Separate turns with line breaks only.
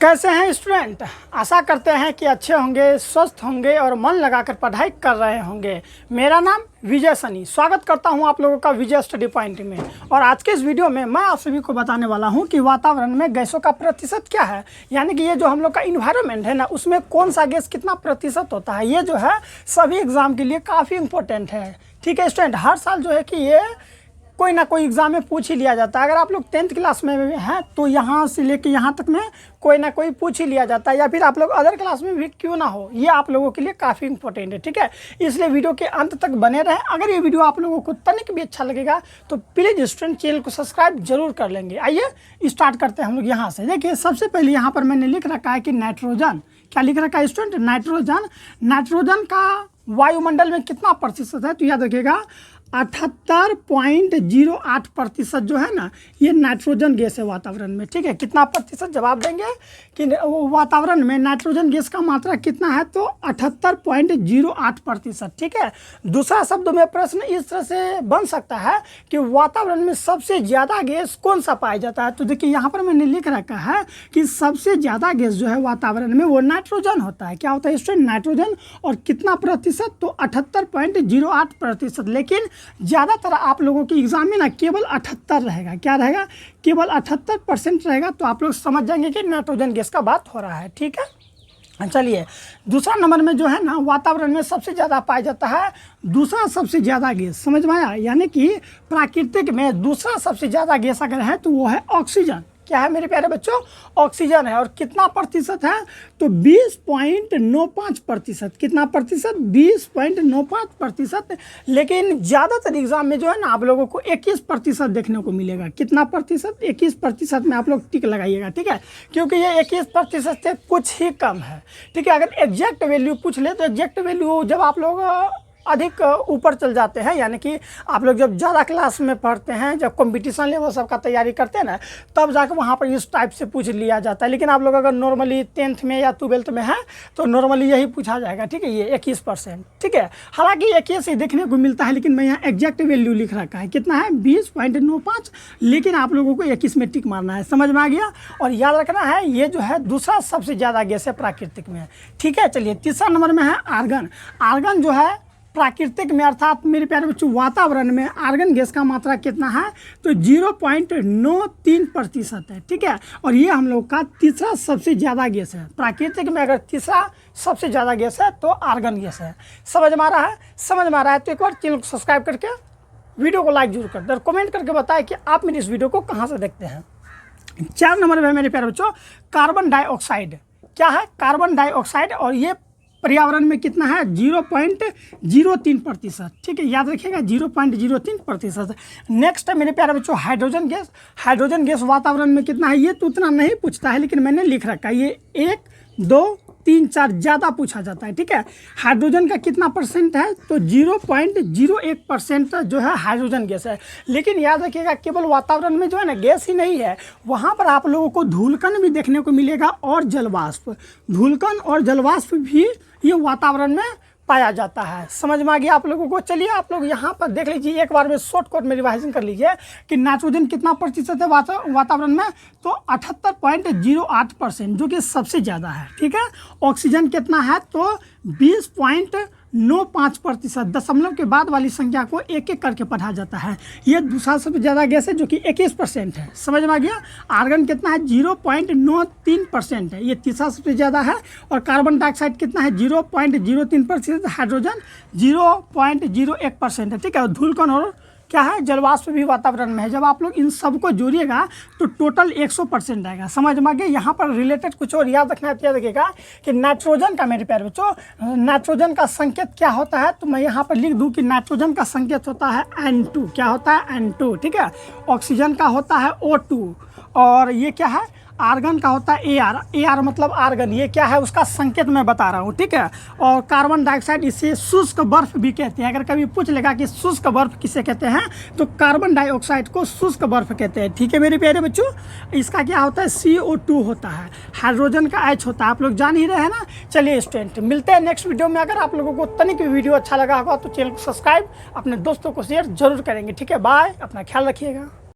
कैसे हैं स्टूडेंट। आशा करते हैं कि अच्छे होंगे, स्वस्थ होंगे और मन लगाकर पढ़ाई कर रहे होंगे। मेरा नाम विजय सनी, स्वागत करता हूं आप लोगों का विजय स्टडी पॉइंट में। और आज के इस वीडियो में मैं आप सभी को बताने वाला हूं कि वातावरण में गैसों का प्रतिशत क्या है, यानी कि ये जो हम लोग का इन्वायरमेंट है ना, उसमें कौन सा गैस कितना प्रतिशत होता है। ये जो है सभी एग्जाम के लिए काफ़ी इंपॉर्टेंट है। ठीक है स्टूडेंट, हर साल जो है कि ये कोई ना कोई एग्ज़ाम में पूछ ही लिया जाता है। अगर आप लोग 10th क्लास में हैं तो यहाँ से लेके यहाँ तक में कोई ना कोई पूछ ही लिया जाता है, या फिर आप लोग अदर क्लास में भी क्यों ना हो, ये आप लोगों के लिए काफ़ी इंपॉर्टेंट है। ठीक है, इसलिए वीडियो के अंत तक बने रहें। अगर ये वीडियो आप लोगों को तनिक भी अच्छा लगेगा तो प्लीज़ स्टूडेंट चैनल को सब्सक्राइब जरूर कर लेंगे। आइए स्टार्ट करते हैं हम लोग यहाँ से। देखिए सबसे पहले यहाँ पर मैंने लिख रखा है कि नाइट्रोजन, क्या लिख रखा है स्टूडेंट, नाइट्रोजन का वायुमंडल में कितना प्रतिशत है, तो याद रखिएगा 78.08% जो है ना, ये नाइट्रोजन गैस है वातावरण में। ठीक है, कितना प्रतिशत जवाब देंगे कि वातावरण में नाइट्रोजन गैस का मात्रा कितना है, तो 78.08%। ठीक है, दूसरा शब्दों में प्रश्न इस तरह से बन सकता है कि वातावरण में सबसे ज़्यादा गैस कौन सा पाया जाता है। तो देखिए यहाँ पर मैंने लिख रखा है कि सबसे ज़्यादा गैस जो है वातावरण में वो नाइट्रोजन होता है। क्या होता है स्टूडेंट, नाइट्रोजन। और कितना प्रतिशत, तो 78.08%। लेकिन ज़्यादातर आप लोगों की एग्जाम में ना केवल 78 रहेगा। क्या रहेगा, केवल 78% रहेगा। तो आप लोग समझ जाएंगे कि नाइट्रोजन गैस का बात हो रहा है। ठीक है, चलिए दूसरा नंबर में जो है ना वातावरण में सबसे ज़्यादा पाया जाता है दूसरा सबसे ज़्यादा गैस, समझ में आया, यानी कि प्राकृतिक में दूसरा सबसे ज़्यादा गैस अगर है तो वो है ऑक्सीजन। क्या है मेरे प्यारे बच्चों, ऑक्सीजन है। और कितना प्रतिशत है, तो 20.95%। कितना प्रतिशत, 20.95%। लेकिन ज़्यादातर एग्जाम में जो है ना आप लोगों को 21% देखने को मिलेगा। कितना प्रतिशत, 21% में आप लोग टिक लगाइएगा। ठीक है, क्योंकि ये 21% से कुछ ही कम है। ठीक है, अगर एग्जैक्ट वैल्यू पूछ ले तो एग्जैक्ट वैल्यू जब आप लोग अधिक ऊपर चल जाते हैं, यानी कि आप लोग जब ज़्यादा क्लास में पढ़ते हैं, जब कंपटीशन लेवल सबका तैयारी करते हैं ना, तब जाकर वहाँ पर इस टाइप से पूछ लिया जाता है। लेकिन आप लोग अगर नॉर्मली 10th में या 12th में हैं तो नॉर्मली यही पूछा जाएगा। ठीक है, ये 21%। ठीक है, हालांकि 21 ही देखने को मिलता है, लेकिन मैं यहाँ एग्जैक्ट वैल्यू लिख रखा है। कितना है, 20.95। लेकिन आप लोगों को 21 में टिक मारना है। समझ में आ गया। और याद रखना है ये जो है दूसरा सबसे ज़्यादा गैस है प्राकृतिक में। ठीक है, चलिए तीसरा नंबर में है आर्गन। आर्गन जो है प्राकृतिक में, अर्थात मेरे प्यारे बच्चों वातावरण में आर्गन गैस का मात्रा कितना है, तो 0.93% है। ठीक है, और ये हम लोग का तीसरा सबसे ज़्यादा गैस है। प्राकृतिक में अगर तीसरा सबसे ज़्यादा गैस है तो आर्गन गैस है। समझ में आ रहा है, समझ में आ रहा है तो एक बार चैनल को सब्सक्राइब करके वीडियो को लाइक जरूर कर दें और कमेंट करके बताएं कि आप मेरी इस वीडियो को कहाँ से देखते हैं। 4 नंबर में मेरे प्यारे बच्चों कार्बन डाइऑक्साइड। क्या है, कार्बन डाइऑक्साइड। और ये पर्यावरण में कितना है, 0.03%। ठीक है, याद रखिएगा 0.03%। नेक्स्ट है मेरे प्यारे बच्चों हाइड्रोजन गैस। हाइड्रोजन गैस वातावरण में कितना है, ये तो उतना नहीं पूछता है, लेकिन मैंने लिख रखा है ये 1, 2, 3, 4 ज़्यादा पूछा जाता है। ठीक है, हाइड्रोजन का कितना परसेंट है, तो 0.01% जो है हाइड्रोजन गैस है। लेकिन याद रखिएगा केवल वातावरण में जो है ना गैस ही नहीं है, वहाँ पर आप लोगों को धूलकण भी देखने को मिलेगा और जलवाष्प। धूलकण और जलवाष्प भी ये वातावरण में पाया जाता है। समझ में आ गया आप लोगों को। चलिए आप लोग यहाँ पर देख लीजिए, एक बार में शॉर्टकट में रिवाइजन कर लीजिए कि नाइट्रोजन कितना प्रतिशत है वातावरण में, तो 78.08%, जो कि सबसे ज़्यादा है। ठीक है, ऑक्सीजन कितना है, तो 20.95%। दशमलव के बाद वाली संख्या को एक एक करके पढ़ा जाता है। ये दूसरा सबसे ज़्यादा गैस है जो कि 21% है। समझ में आ गया। आर्गन कितना है, 0.93% है, ये तीसरा सबसे ज़्यादा है। और कार्बन डाइऑक्साइड कितना है, 0.03%। हाइड्रोजन 0.01% है। ठीक है, और धूलकण और क्या है, जलवाष्प भी वातावरण में है। जब आप लोग इन सबको जोड़िएगा तो टोटल 100% आएगा। समझ में आ गया। यहाँ पर रिलेटेड कुछ और याद रखना है, याद रखिएगा कि नाइट्रोजन का, मेरे प्यारे बच्चों, नाइट्रोजन का संकेत क्या होता है, तो मैं यहाँ पर लिख दूँ कि नाइट्रोजन का संकेत होता है N2। क्या होता है, N2। ठीक है, ऑक्सीजन का होता है O2। और ये क्या है, आर्गन का होता है AR। AR मतलब आर्गन, ये क्या है उसका संकेत मैं बता रहा हूँ। ठीक है, और कार्बन डाइऑक्साइड, इसे शुष्क बर्फ भी कहते हैं। अगर कभी पूछ लेगा कि शुष्क बर्फ किसे कहते हैं, तो कार्बन डाइऑक्साइड को शुष्क बर्फ कहते हैं। ठीक है मेरे प्यारे बच्चों, इसका क्या होता है, CO2 होता है। हाइड्रोजन का H होता है, आप लोग जान ही रहे हैं ना। चलिए स्टूडेंट, मिलते हैं नेक्स्ट वीडियो में। अगर आप लोगों को तनिक भी वीडियो अच्छा लगा होगा तो चैनल को सब्सक्राइब, अपने दोस्तों को शेयर जरूर करेंगे। ठीक है, बाय, अपना ख्याल रखिएगा।